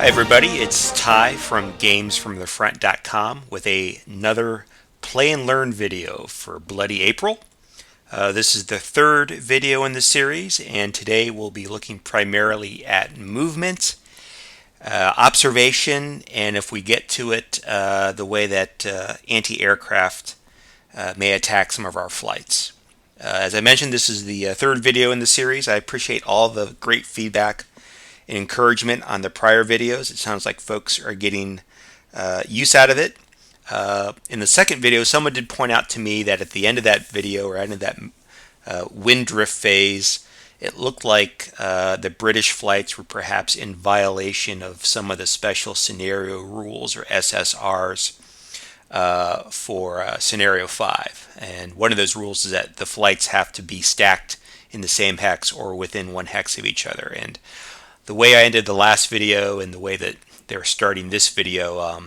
Hi everybody, it's Ty from GamesFromTheFront.com with another play and learn video for Bloody April. This is the third video in the series, and today we'll be looking primarily at movement, observation, and if we get to it, the way that anti-aircraft may attack some of our flights. As I mentioned, this is the third video in the series. I appreciate all the great feedback and encouragement on the prior videos. It sounds like folks are getting use out of it. In the second video, someone did point out to me that at the end of that video, or end of that wind drift phase, it looked like the British flights were perhaps in violation of some of the special scenario rules, or SSRs, for scenario 5. And one of those rules is that the flights have to be stacked in the same hex or within one hex of each other. And the way I ended the last video and the way that they're starting this video,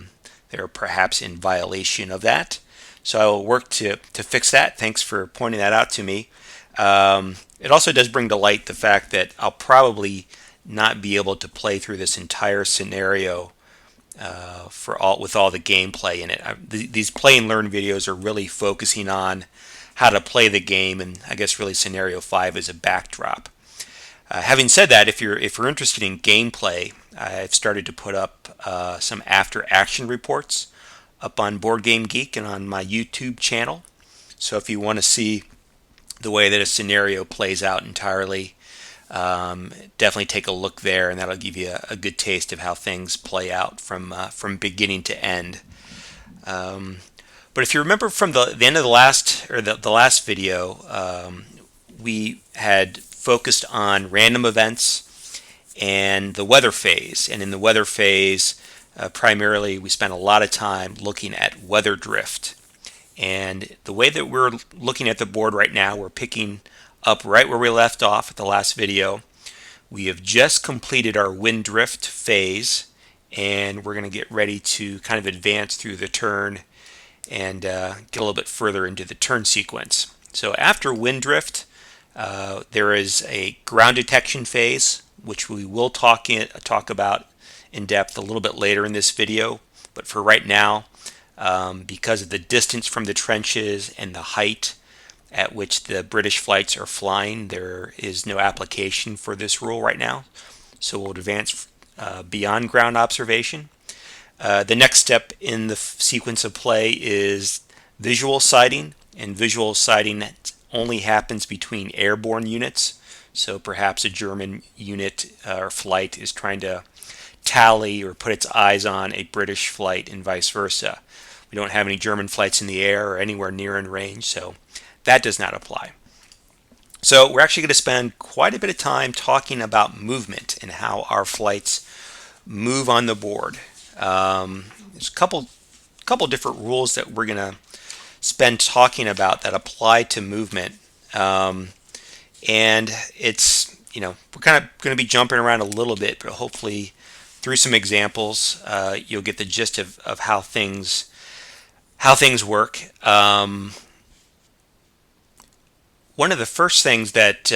they're perhaps in violation of that. So I will work to fix that. Thanks for pointing that out to me. It also does bring to light the fact that I'll probably not be able to play through this entire scenario with all the gameplay in it. These play and learn videos are really focusing on how to play the game, and I guess really scenario 5 is a backdrop. Having said that, if you're interested in gameplay, I've started to put up some after action reports up on Board Game Geek and on my YouTube channel. So if you want to see the way that a scenario plays out entirely, definitely take a look there, and that'll give you a good taste of how things play out from beginning to end. But if you remember from the end of the last video, we had focused on random events and the weather phase. And in the weather phase, primarily we spent a lot of time looking at weather drift. And the way that we're looking at the board right now, we're picking up right where we left off at the last video. We have just completed our wind drift phase, and we're going to get ready to kind of advance through the turn and get a little bit further into the turn sequence. So after wind drift, there is a ground detection phase, which we will talk about in depth a little bit later in this video. But for right now, because of the distance from the trenches and the height at which the British flights are flying, there is no application for this rule right now. So we'll advance beyond ground observation. The next step in the sequence of play is visual sighting, and visual sighting only happens between airborne units. So perhaps a German unit or flight is trying to tally or put its eyes on a British flight and vice versa. We don't have any German flights in the air or anywhere near in range, so that does not apply. So we're actually going to spend quite a bit of time talking about movement and how our flights move on the board. There's a couple different rules that we're going to spend talking about that apply to movement, and it's we're kind of going to be jumping around a little bit, but hopefully through some examples you'll get the gist of how things work. One of the first things that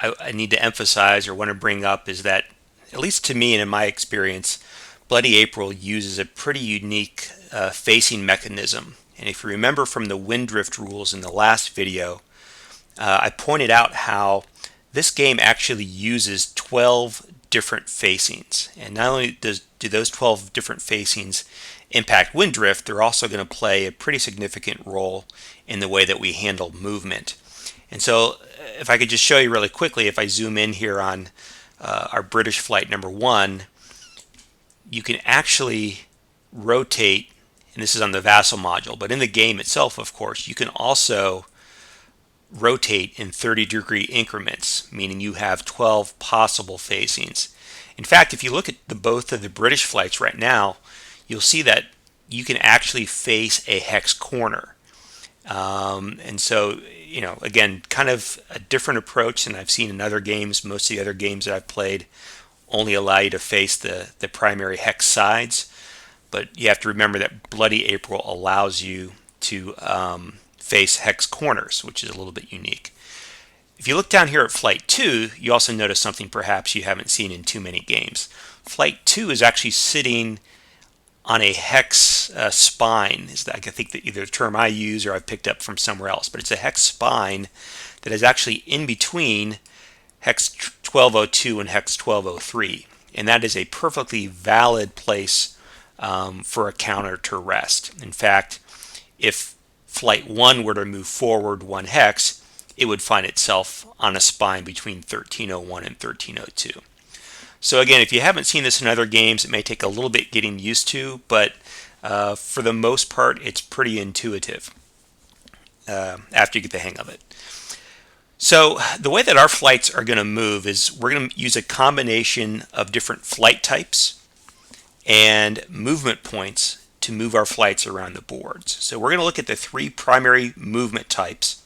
I need to emphasize or want to bring up is that, at least to me and in my experience, Bloody April uses a pretty unique facing mechanism. And if you remember from the wind drift rules in the last video, I pointed out how this game actually uses 12 different facings. And not only do those 12 different facings impact wind drift, they're also going to play a pretty significant role in the way that we handle movement. And so if I could just show you really quickly, if I zoom in here on our British flight number 1, you can actually rotate, and this is on the Vassal module, but in the game itself, of course, you can also rotate in 30-degree increments, meaning you have 12 possible facings. In fact, if you look at both of the British flights right now, you'll see that you can actually face a hex corner. And so, again, kind of a different approach than I've seen in other games. Most of the other games that I've played only allow you to face the primary hex sides. But you have to remember that Bloody April allows you to face hex corners, which is a little bit unique. If you look down here at Flight 2, you also notice something perhaps you haven't seen in too many games. Flight 2 is actually sitting on a hex spine. Is that, I think that either the term I use or I've picked up from somewhere else, but it's a hex spine that is actually in between hex 1202 and hex 1203, and that is a perfectly valid place for a counter to rest. In fact, if Flight 1 were to move forward one hex, it would find itself on a spine between 1301 and 1302. So again, if you haven't seen this in other games, it may take a little bit getting used to, but for the most part, it's pretty intuitive after you get the hang of it. So the way that our flights are going to move is we're going to use a combination of different flight types and movement points to move our flights around the boards. So we're going to look at the three primary movement types.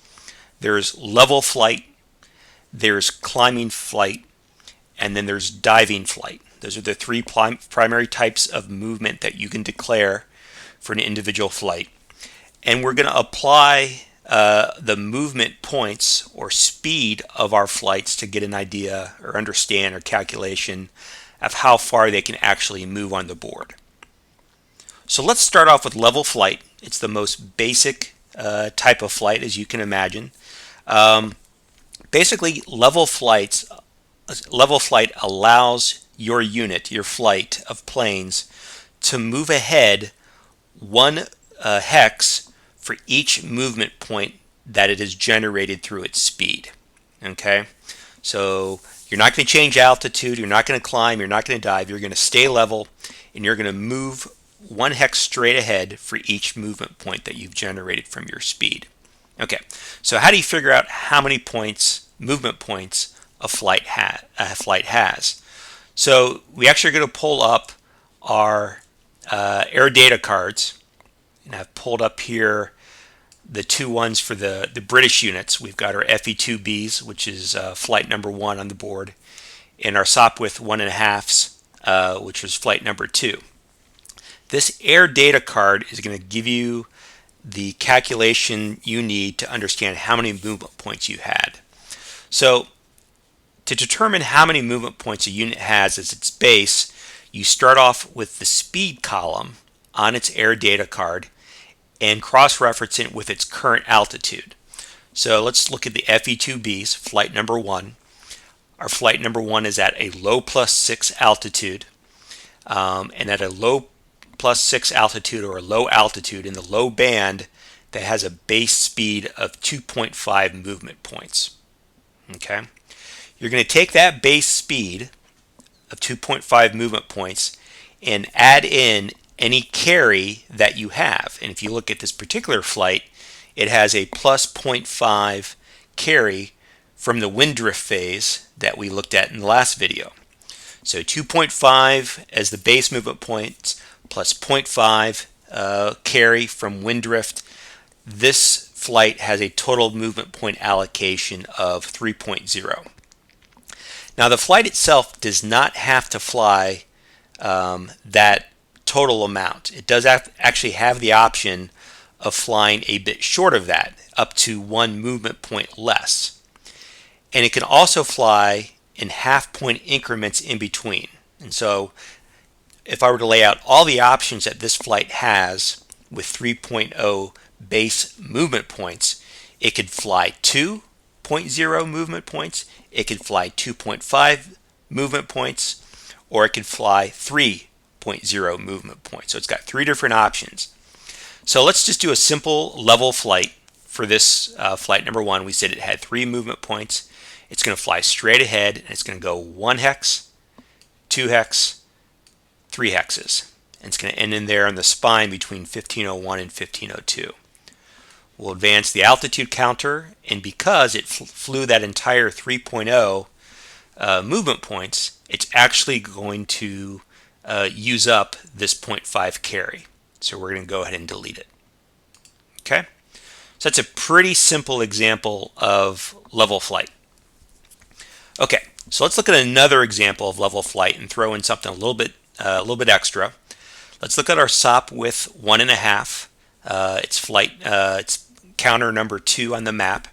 There's level flight, there's climbing flight, and then there's diving flight. Those are the three primary types of movement that you can declare for an individual flight. And we're going to apply the movement points or speed of our flights to get an idea or understand or calculation of how far they can actually move on the board. So let's start off with level flight. It's the most basic type of flight, as you can imagine. Basically, level flight allows your unit, your flight of planes, to move ahead one hex for each movement point that it has generated through its speed. Okay, so you're not going to change altitude, you're not going to climb, you're not going to dive, you're going to stay level, and you're going to move one hex straight ahead for each movement point that you've generated from your speed. Okay, so how do you figure out how many movement points a flight has? So we actually are going to pull up our air data cards, and I've pulled up here the two ones for the British units. We've got our FE2Bs, which is flight number 1 on the board, and our Sopwith 1.5s, which was flight number 2. This air data card is going to give you the calculation you need to understand how many movement points you had. So to determine how many movement points a unit has as its base, you start off with the speed column on its air data card and cross-reference it with its current altitude. So let's look at the FE2Bs, flight number 1. Our flight number 1 is at a low +6 altitude, and at a low +6 altitude or a low altitude in the low band, that has a base speed of 2.5 movement points. Okay, you're going to take that base speed of 2.5 movement points and add in any carry that you have. And if you look at this particular flight, it has a plus 0.5 carry from the wind drift phase that we looked at in the last video. So 2.5 as the base movement points plus 0.5 carry from wind drift. This flight has a total movement point allocation of 3.0. Now the flight itself does not have to fly that total amount. It does actually have the option of flying a bit short of that, up to 1 movement point less. And it can also fly in half-point increments in between. And so if I were to lay out all the options that this flight has with 3.0 base movement points, it could fly 2.0 movement points, it could fly 2.5 movement points, or it could fly 3.0 movement points. So it's got 3 different options. So let's just do a simple level flight for this flight number 1. We said it had 3 movement points. It's going to fly straight ahead, and it's going to go 1 hex, 2 hex, 3 hexes. And it's going to end in there on the spine between 1501 and 1502. We'll advance the altitude counter, and because it flew that entire 3.0 movement points, it's actually going to use up this 0.5 carry. So we're going to go ahead and delete it. Okay? So that's a pretty simple example of level flight. Okay, so let's look at another example of level flight and throw in something a little bit extra. Let's look at our Sopwith 1.5. It's counter number 2 on the map.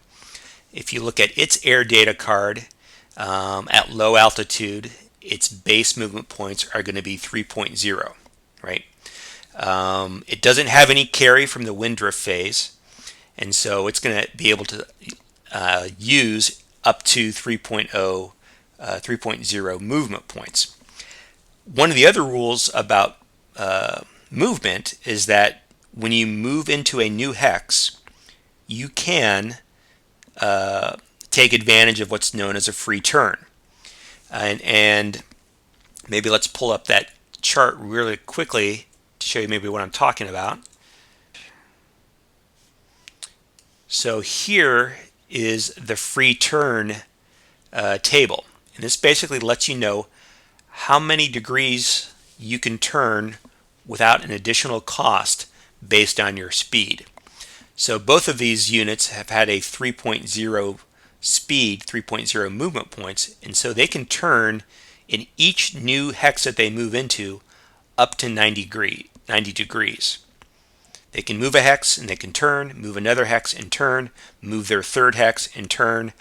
if you look at its air data card at low altitude, its base movement points are going to be 3.0, right? It doesn't have any carry from the wind drift phase, and so it's going to be able to use up to 3.0 movement points. One of the other rules about movement is that when you move into a new hex, you can take advantage of what's known as a free turn. And maybe let's pull up that chart really quickly to show you maybe what I'm talking about. So here is the free turn table, and this basically lets you know how many degrees you can turn without an additional cost based on your speed. So both of these units have had a 3.0 speed, 3.0 movement points, and so they can turn in each new hex that they move into up to 90 degrees. They can move a hex and they can turn, move another hex and turn, move their third hex and turn,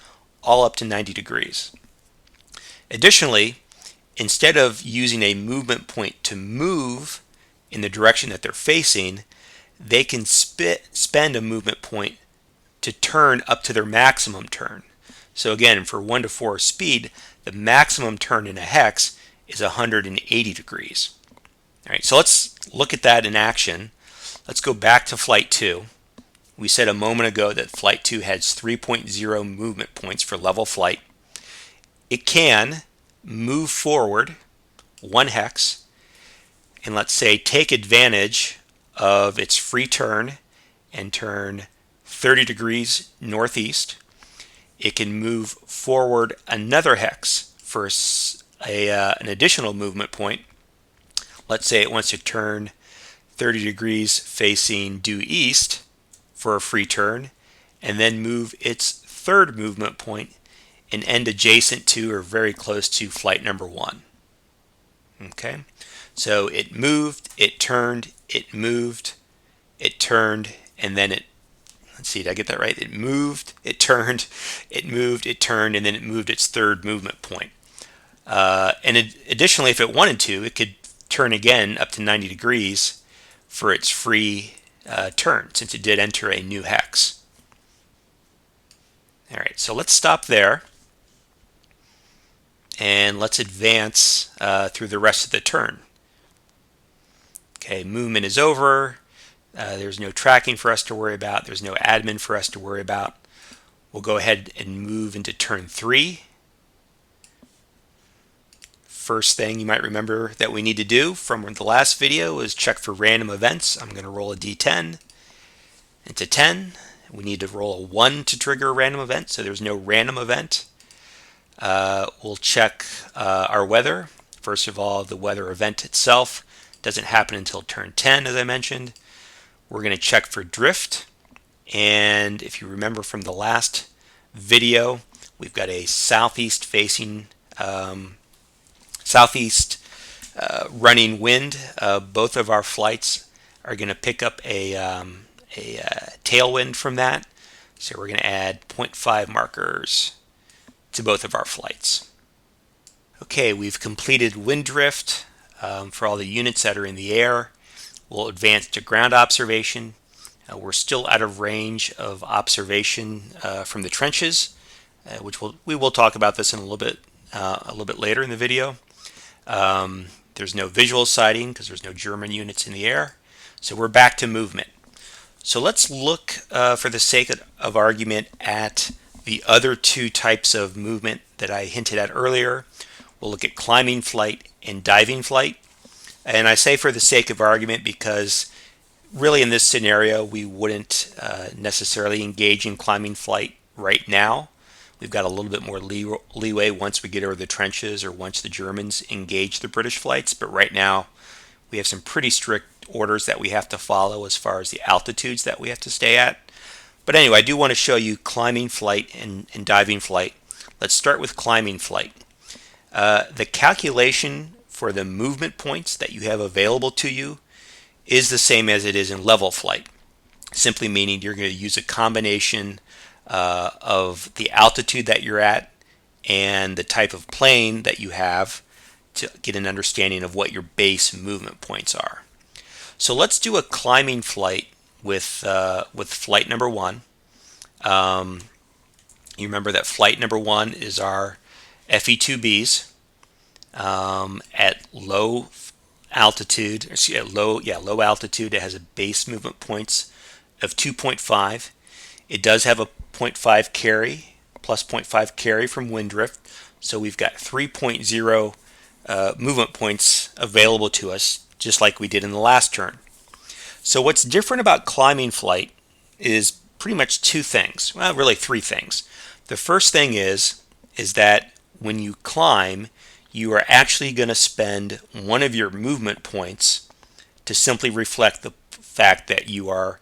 all up to 90 degrees. Additionally, instead of using a movement point to move in the direction that they're facing, they can spend a movement point to turn up to their maximum turn. So again, for 1 to 4 speed, the maximum turn in a hex is 180 degrees. All right, so let's look at that in action. Let's go back to Flight 2. We said a moment ago that Flight 2 has 3.0 movement points for level flight. It can move forward 1 hex and, let's say, take advantage of its free turn and turn 30 degrees northeast. It can move forward another hex for an additional movement point. Let's say it wants to turn 30 degrees facing due east for a free turn, and then move its third movement point and end adjacent to or very close to flight number 1. Okay, so it moved, it turned, it moved, it turned, and then it, let's see, did I get that right? It moved, it turned, it moved, it turned, and then it moved its third movement point. Additionally, if it wanted to, it could turn again up to 90 degrees for its free turn, since it did enter a new hex. All right, so let's stop there and let's advance through the rest of the turn. Okay, movement is over. There's no tracking for us to worry about. There's no admin for us to worry about. We'll go ahead and move into turn 3. First thing you might remember that we need to do from the last video is check for random events. I'm going to roll a d10. Into 10. We need to roll a 1 to trigger a random event, so there's no random event. We'll check our weather. First of all, the weather event itself doesn't happen until turn 10, as I mentioned. We're going to check for drift, and if you remember from the last video, we've got a southeast facing running wind. Both of our flights are going to pick up a tailwind from that, so we're going to add 0.5 markers to both of our flights. Okay, we've completed wind drift for all the units that are in the air. We'll advance to ground observation. We're still out of range of observation from the trenches, which we will talk about this in a little bit later in the video. There's no visual sighting because there's no German units in the air. So we're back to movement. So let's look, for the sake of argument, at the other 2 types of movement that I hinted at earlier. We'll look at climbing flight and diving flight. And I say for the sake of argument because really in this scenario we wouldn't necessarily engage in climbing flight right now. We've got a little bit more leeway once we get over the trenches or once the Germans engage the British flights, but right now we have some pretty strict orders that we have to follow as far as the altitudes that we have to stay at. But anyway, I do want to show you climbing flight and diving flight. Let's start with climbing flight. The calculation for the movement points that you have available to you is the same as it is in level flight, simply meaning you're going to use a combination of the altitude that you're at and the type of plane that you have to get an understanding of what your base movement points are. So let's do a climbing flight with flight number one. You remember that flight number one is our FE2Bs at low altitude. Low altitude. It has a base movement points of 2.5. It does have a 0.5 carry plus 0.5 carry from wind drift. So we've got 3.0 movement points available to us, just like we did in the last turn. So what's different about climbing flight is pretty much two things. Well, really three things. The first thing is that when you climb, you are actually going to spend one of your movement points to simply reflect the fact that you are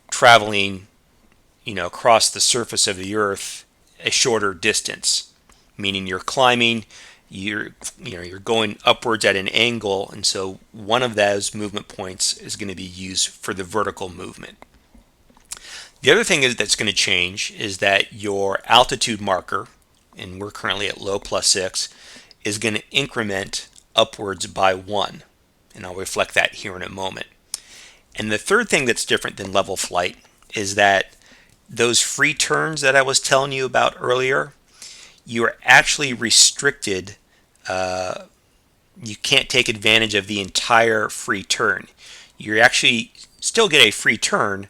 traveling, across the surface of the earth a shorter distance, meaning you're climbing, you're going upwards at an angle, and so one of those movement points is going to be used for the vertical movement. The other thing that's going to change is that your altitude marker, and we're currently at low +6, is going to increment upwards by 1, and I'll reflect that here in a moment. And the third thing that's different than level flight is that those free turns that I was telling you about earlier, you are actually restricted. You can't take advantage of the entire free turn. You actually still get a free turn,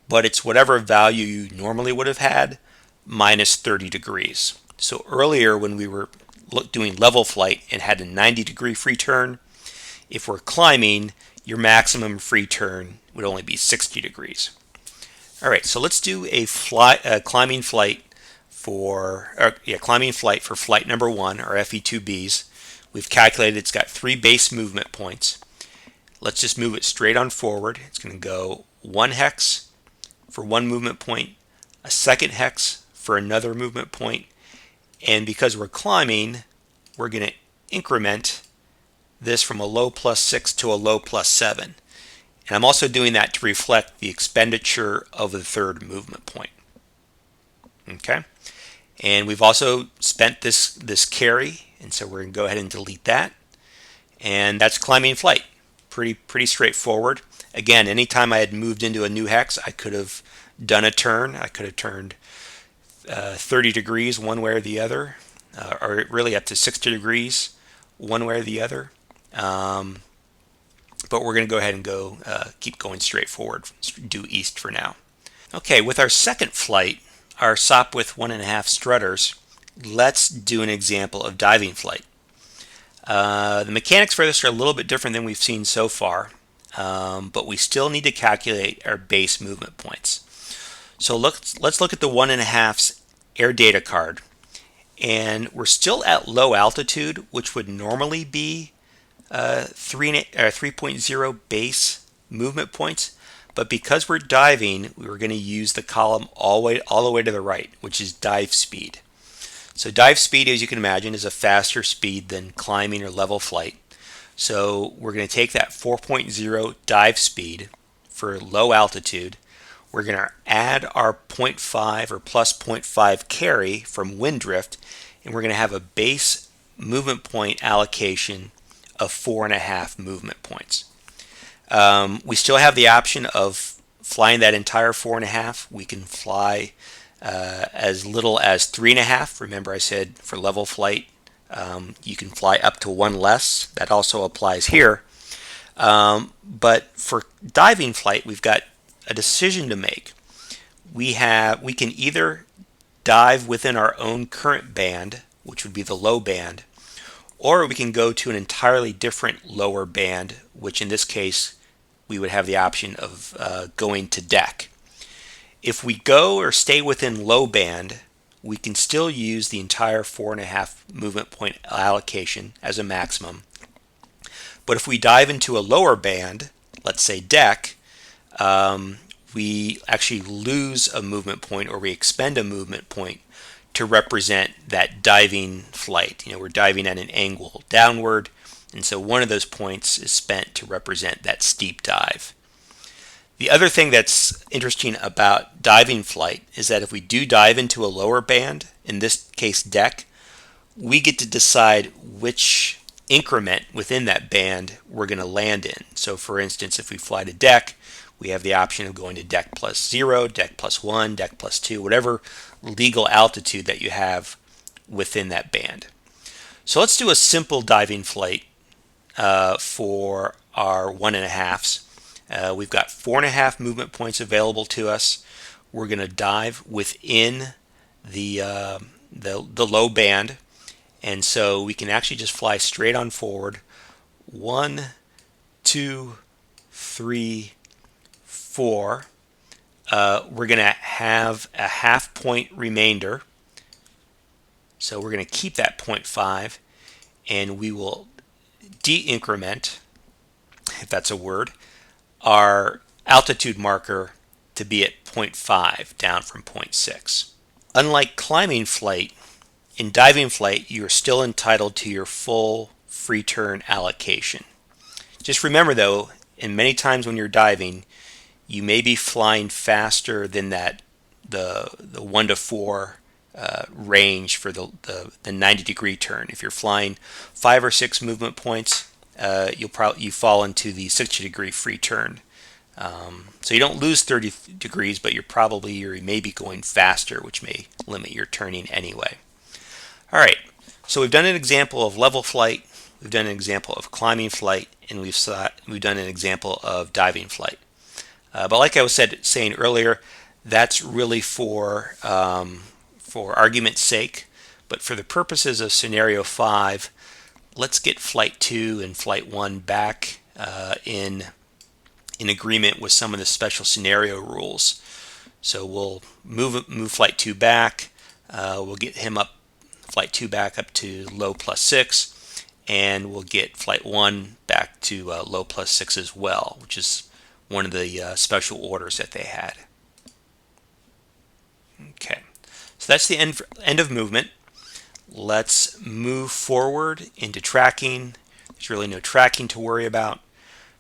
but it's whatever value you normally would have had minus 30 degrees. So earlier when we were doing level flight and had a 90-degree free turn, if we're climbing, your maximum free turn would only be 60 degrees. All right, so let's do a climbing flight for flight number one, our FE2Bs. We've calculated it's got 3 base movement points. Let's just move it straight on forward. It's going to go 1 hex for 1 movement point, a second hex for another movement point, and because we're climbing, we're going to increment this from a low +6 to a low +7. And I'm also doing that to reflect the expenditure of the third movement point. Okay, and we've also spent this carry, and so we're going to go ahead and delete that. And that's climbing flight. Pretty straightforward. Again, anytime I had moved into a new hex, I could have done a turn. I could have turned 30 degrees one way or the other, or really up to 60 degrees one way or the other. But we're going to go ahead and keep going straight forward, due east for now. Okay, with our second flight, our Sopwith 1.5 strutters, let's do an example of diving flight. The mechanics for this are a little bit different than we've seen so far, but we still need to calculate our base movement points. So let's look at the 1.5's air data card, and we're still at low altitude, which would normally be 3.0 base movement points, but because we're diving, we're going to use the column all the way to the right, which is dive speed. So dive speed, as you can imagine, is a faster speed than climbing or level flight. So we're going to take that 4.0 dive speed for low altitude. We're going to add our 0.5 or plus 0.5 carry from wind drift, and we're going to have a base movement point allocation of 4.5 movement points. We still have the option of flying that entire 4.5. We can fly as little as 3.5. Remember I said for level flight you can fly up to 1 less. That also applies here. But for diving flight, we've got a decision to make. We can either dive within our own current band, which would be the low band, or we can go to an entirely different lower band, which in this case we would have the option of going to deck. If we go or stay within low band, we can still use the entire 4.5 movement point allocation as a maximum. But if we dive into a lower band, let's say deck, we actually lose a movement point, or we expend a movement point to represent that diving flight. We're diving at an angle downward, and so one of those points is spent to represent that steep dive. The other thing that's interesting about diving flight is that if we do dive into a lower band, in this case deck, we get to decide which increment within that band we're going to land in. So for instance, if we fly to deck, we have the option of going to deck plus 0, deck plus 1, deck plus 2, whatever legal altitude that you have within that band. So let's do a simple diving flight for our 1.5s. We've got 4.5 movement points available to us. We're going to dive within the low band, and so we can actually just fly straight on forward. 1, 2, 3, 4. We're going to have a half point remainder, so we're going to keep that 0.5, and we will de-increment, if that's a word, our altitude marker to be at 0.5, down from 0.6. Unlike climbing flight, in diving flight, you are still entitled to your full free turn allocation. Just remember though, and many times when you're diving, you may be flying faster than the 1 to 4 range for the 90-degree turn. If you're flying 5 or 6 movement points, you fall into the 60-degree free turn. So you don't lose 30 degrees, but you may be going faster, which may limit your turning anyway. All right, so we've done an example of level flight, we've done an example of climbing flight, and we've done an example of diving flight. But like I was saying earlier, that's really for argument's sake. But for the purposes of scenario 5, let's get flight 2 and flight 1 back in agreement with some of the special scenario rules. So we'll move flight 2 back. We'll get flight 2 back up to low +6, and we'll get flight 1 back to low +6 as well, which is one of the special orders that they had. Okay, so that's the end of movement. Let's move forward into tracking. There's really no tracking to worry about.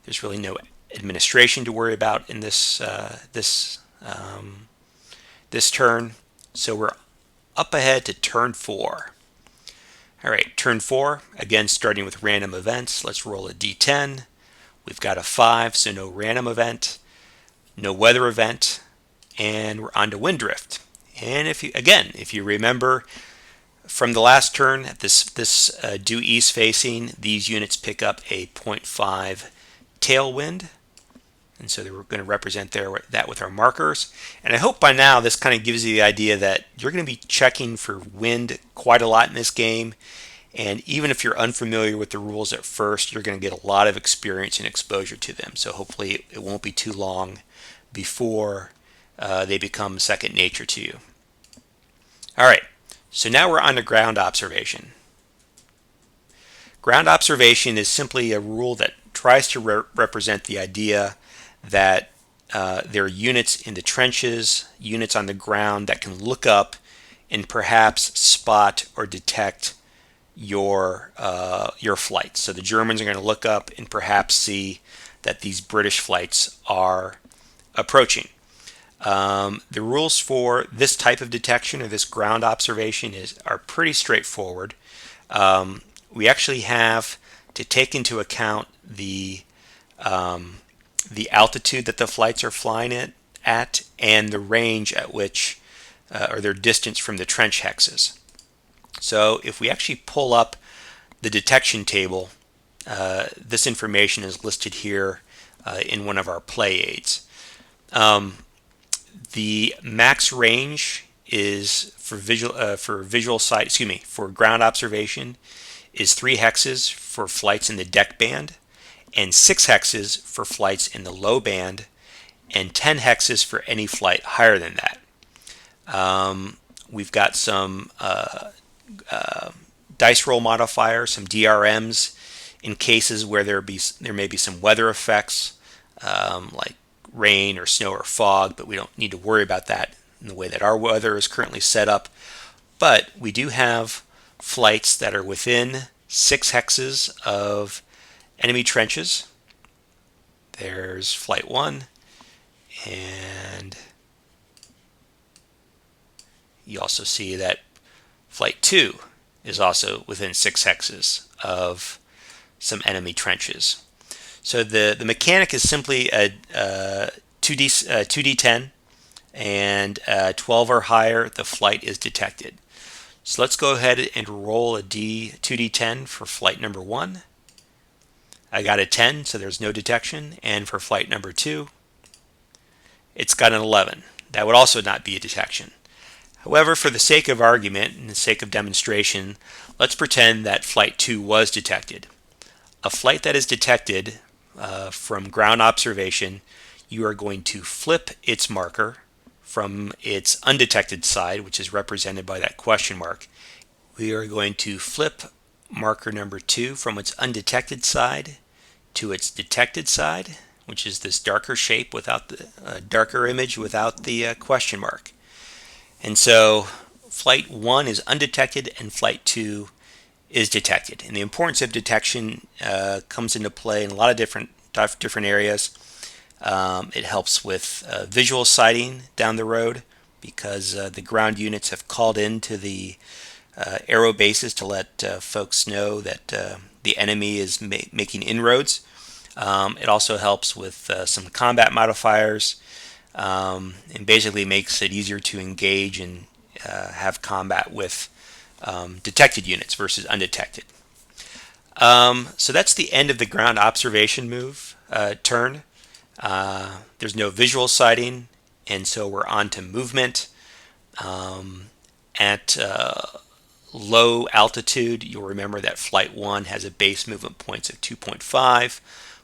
There's really no administration to worry about in this turn. So we're up ahead to turn 4. All right, turn 4, again starting with random events. Let's roll a d10. We've got a 5, so no random event, no weather event, and we're on to wind drift. And if you remember from the last turn, at this due east facing, these units pick up a 0.5 tailwind. And so we're going to represent that with our markers. And I hope by now this kind of gives you the idea that you're going to be checking for wind quite a lot in this game. And even if you're unfamiliar with the rules at first, you're going to get a lot of experience and exposure to them. So hopefully it won't be too long before they become second nature to you. All right, so now we're on to ground observation. Ground observation is simply a rule that tries to represent the idea that there are units in the trenches, units on the ground that can look up and perhaps spot or detect your flights. So the Germans are going to look up and perhaps see that these British flights are approaching. The rules for this type of detection or this ground observation are pretty straightforward. We actually have to take into account the altitude that the flights are flying at and the range at which or their distance from the trench hexes. So if we actually pull up the detection table, this information is listed here in one of our play aids. The max range is for ground observation is 3 hexes for flights in the deck band, and 6 hexes for flights in the low band, and 10 hexes for any flight higher than that. We've got some dice roll modifiers, some DRMs, in cases where there may be some weather effects, like rain or snow or fog, but we don't need to worry about that in the way that our weather is currently set up. But we do have flights that are within 6 hexes of enemy trenches. There's flight 1, And you also see that Flight 2 is also within 6 hexes of some enemy trenches. So the mechanic is simply a 2d10, and 12 or higher, the flight is detected. So let's go ahead and roll a 2d10 for flight number 1. I got a 10, so there's no detection. And for flight number 2, it's got an 11. That would also not be a detection. However, for the sake of argument and the sake of demonstration, let's pretend that flight 2 was detected. A flight that is detected from ground observation, you are going to flip its marker from its undetected side, which is represented by that question mark. We are going to flip marker number 2 from its undetected side to its detected side, which is this darker shape without the darker image without the question mark. And so flight 1 is undetected and flight 2 is detected. And the importance of detection comes into play in a lot of different areas. It helps with visual sighting down the road, because the ground units have called into the aero bases to let folks know that the enemy is making inroads. It also helps with some combat modifiers, and basically makes it easier to engage and have combat with detected units versus undetected. So that's the end of the ground observation turn. There's no visual sighting, and so we're on to movement. At low altitude, you'll remember that flight 1 has a base movement points of 2.5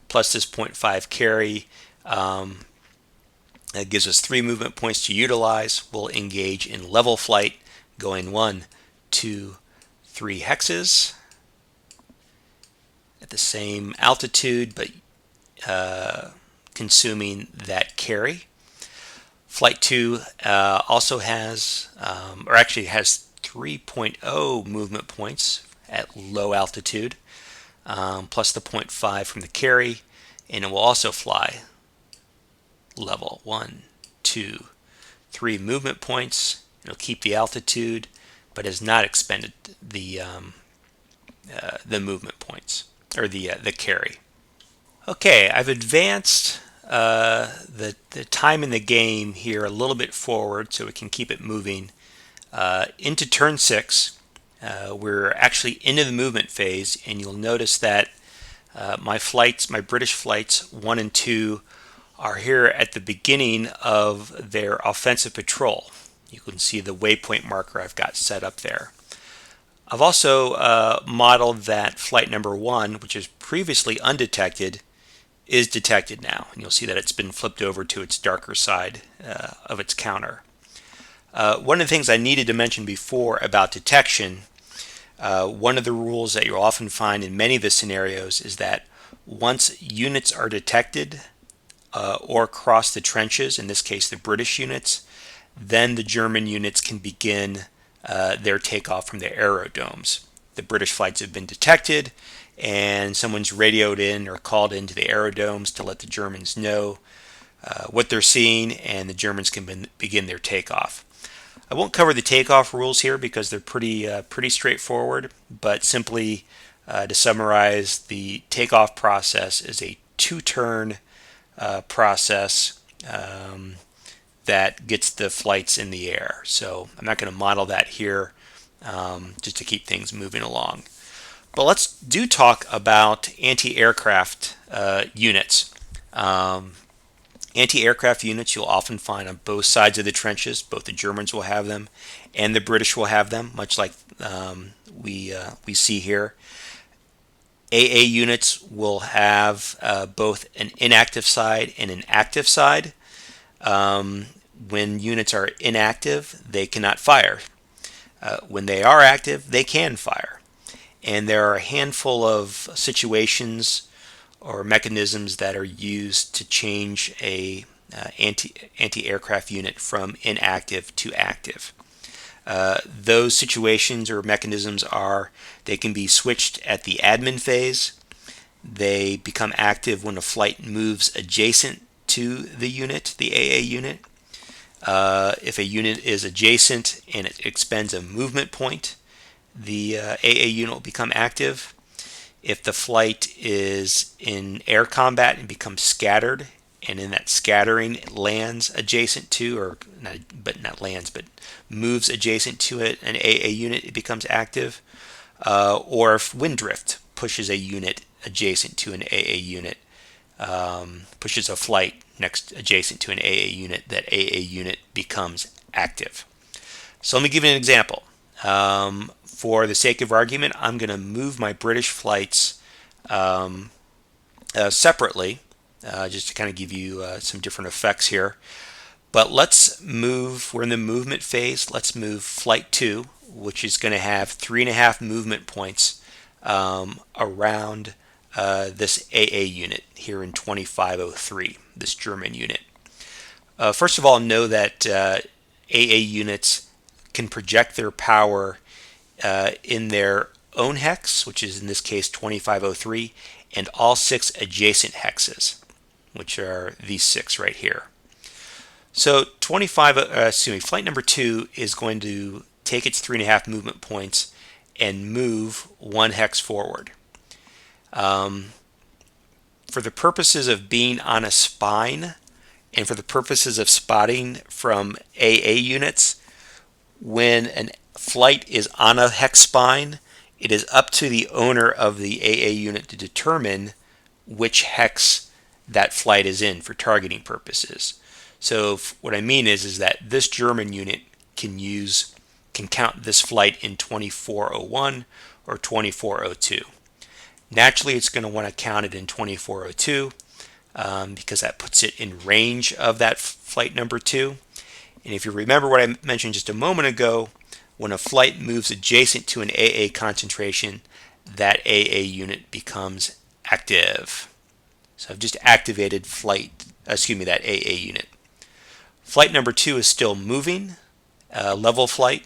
plus this 0.5 carry. That gives us 3 movement points to utilize. We'll engage in level flight, going 1, 2, 3 hexes at the same altitude, but consuming that carry. Flight 2 also has, or actually has 3.0 movement points at low altitude, plus the 0.5 from the carry, and it will also fly level 1, 2, 3 movement points. It'll keep the altitude, but has not expended the movement points, or the carry. Okay, I've advanced the time in the game here a little bit forward so we can keep it moving into turn 6. We're actually into the movement phase, and you'll notice that my British flights 1 and 2 are here at the beginning of their offensive patrol. You can see the waypoint marker I've got set up there. I've also modeled that flight number 1, which is previously undetected, is detected now, and you'll see that it's been flipped over to its darker side of its counter. One of the things I needed to mention before about detection, one of the rules that you'll often find in many of the scenarios is that once units are detected or cross the trenches, in this case the British units, then the German units can begin their takeoff from their aerodomes. The British flights have been detected, and someone's radioed in or called into the aerodomes to let the Germans know what they're seeing, and the Germans can begin their takeoff. I won't cover the takeoff rules here because they're pretty straightforward, but simply to summarize, the takeoff process is a 2-turn process that gets the flights in the air. So I'm not going to model that here, just to keep things moving along. But let's talk about anti-aircraft units. Anti-aircraft units you'll often find on both sides of the trenches. Both the Germans will have them and the British will have them, much like we see here. AA units will have both an inactive side and an active side. When units are inactive, they cannot fire. When they are active, they can fire. And there are a handful of situations or mechanisms that are used to change a anti-aircraft unit from inactive to active. Those situations or mechanisms are: they can be switched at the admin phase. They become active when a flight moves adjacent to the unit, the AA unit. If a unit is adjacent and it expends a movement point, the AA unit will become active. If the flight is in air combat and becomes scattered, and in that scattering it lands adjacent to, or not lands, but moves adjacent to it, an AA unit, it becomes active. Or if wind drift pushes a unit adjacent to an AA unit, pushes a flight next adjacent to an AA unit, that AA unit becomes active. So let me give you an example. For the sake of argument, I'm going to move my British flights separately, just to kind of give you some different effects here. But let's move, we're in the movement phase, let's move flight 2, which is going to have 3.5 movement points around this AA unit here in 2503, this German unit. First of all, know that AA units can project their power in their own hex, which is in this case 2503, and all 6 adjacent hexes, which are these 6 right here. So flight number 2 is going to take its 3.5 movement points and move 1 hex forward. For the purposes of being on a spine and for the purposes of spotting from AA units, when a flight is on a hex spine, it is up to the owner of the AA unit to determine which hex that flight is in for targeting purposes. So what I mean is that this German unit can count this flight in 2401 or 2402. Naturally, it's going to want to count it in 2402 because that puts it in range of that flight number 2. And if you remember what I mentioned just a moment ago, when a flight moves adjacent to an AA concentration, that AA unit becomes active. So I've just activated that AA unit. Flight number 2 is still moving, level flight.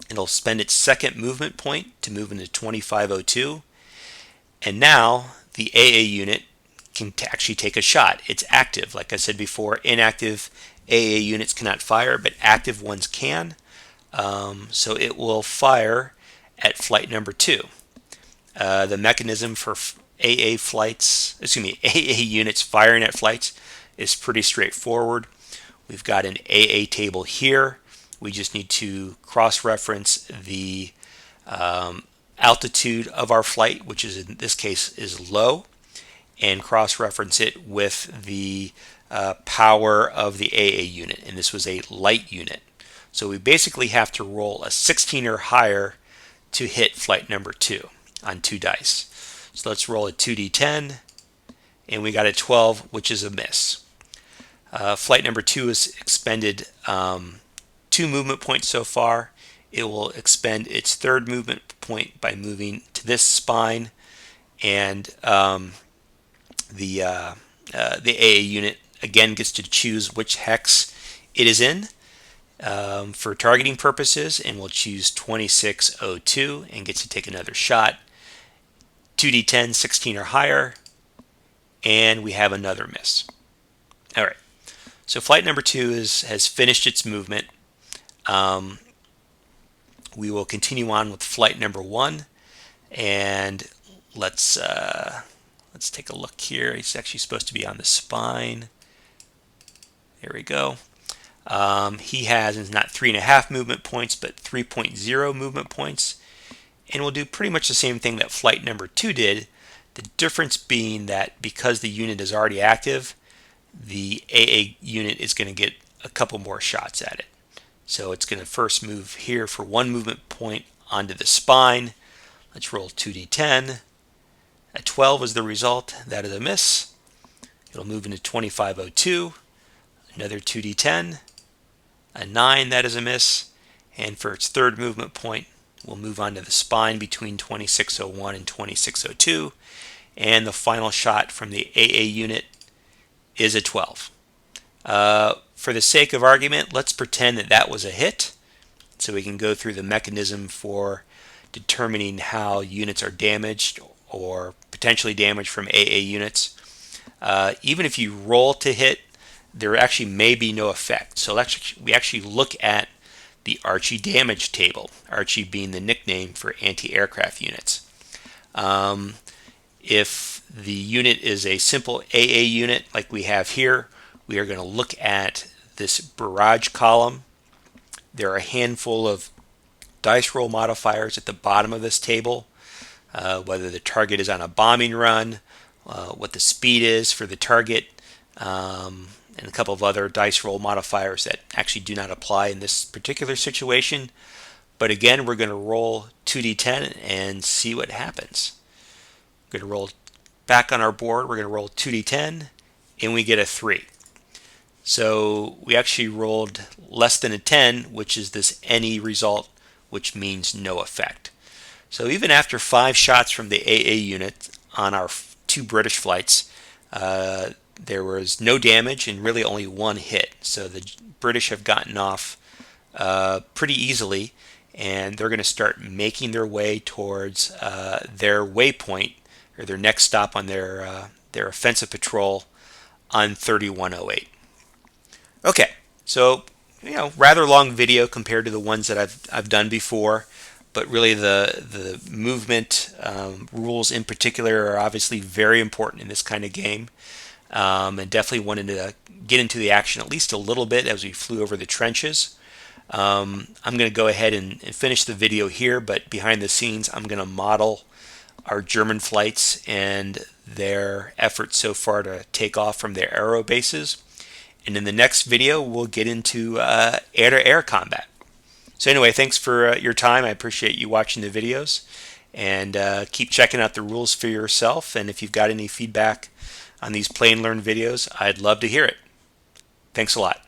It'll spend its second movement point to move into 2502. And now the AA unit can actually take a shot. It's active. Like I said before, inactive AA units cannot fire, but active ones can. So it will fire at flight number 2. The mechanism for AA units firing at flights is pretty straightforward. We've got an AA table here. We just need to cross-reference the altitude of our flight, which is in this case is low, and cross-reference it with the power of the AA unit, and this was a light unit. So we basically have to roll a 16 or higher to hit flight number 2 on 2 dice. So let's roll a 2d10, and we got a 12, which is a miss. Flight number 2 has expended 2 movement points so far. It will expend its 3rd movement point by moving to this spine, and the AA unit again gets to choose which hex it is in for targeting purposes, and we'll choose 2602 and gets to take another shot. 2d10, 16 or higher, and we have another miss. All right, so flight number 2 has finished its movement. We will continue on with flight number 1, and let's take a look here. It's actually supposed to be on the spine. There we go. He has not 3.5 movement points, but 3.0 movement points, and we'll do pretty much the same thing that flight number 2 did. The difference being that because the unit is already active, the AA unit is going to get a couple more shots at it. So it's going to first move here for 1 movement point onto the spine. Let's roll 2d10. A 12 is the result. That is a miss. It'll move into 2502. Another 2d10. A 9, that is a miss. And for its 3rd movement point, we'll move onto the spine between 2601 and 2602. And the final shot from the AA unit is a 12. For the sake of argument, let's pretend that that was a hit, so we can go through the mechanism for determining how units are damaged or potentially damaged from AA units. Even if you roll to hit, there actually may be no effect. So we actually look at the Archie damage table, Archie being the nickname for anti-aircraft units. If the unit is a simple AA unit like we have here, we are going to look at this barrage column. There are a handful of dice roll modifiers at the bottom of this table, whether the target is on a bombing run, what the speed is for the target, and a couple of other dice roll modifiers that actually do not apply in this particular situation. But again, we're going to roll 2d10 and see what happens. We're going to roll back on our board. We're going to roll 2d10 and we get a 3. So we actually rolled less than a 10, which is this any result, which means no effect. So even after 5 shots from the AA unit on our 2 British flights, there was no damage and really only 1 hit. So the British have gotten off pretty easily, and they're going to start making their way towards their waypoint, or their next stop on their offensive patrol on 3108. Okay, so rather long video compared to the ones that I've done before, but really the movement rules in particular are obviously very important in this kind of game, and definitely wanted to get into the action at least a little bit as we flew over the trenches. I'm going to go ahead and finish the video here, but behind the scenes I'm going to model our German flights and their efforts so far to take off from their aero bases. And in the next video, we'll get into air-to-air combat. So anyway, thanks for your time. I appreciate you watching the videos. And keep checking out the rules for yourself. And if you've got any feedback on these Play and Learn videos, I'd love to hear it. Thanks a lot.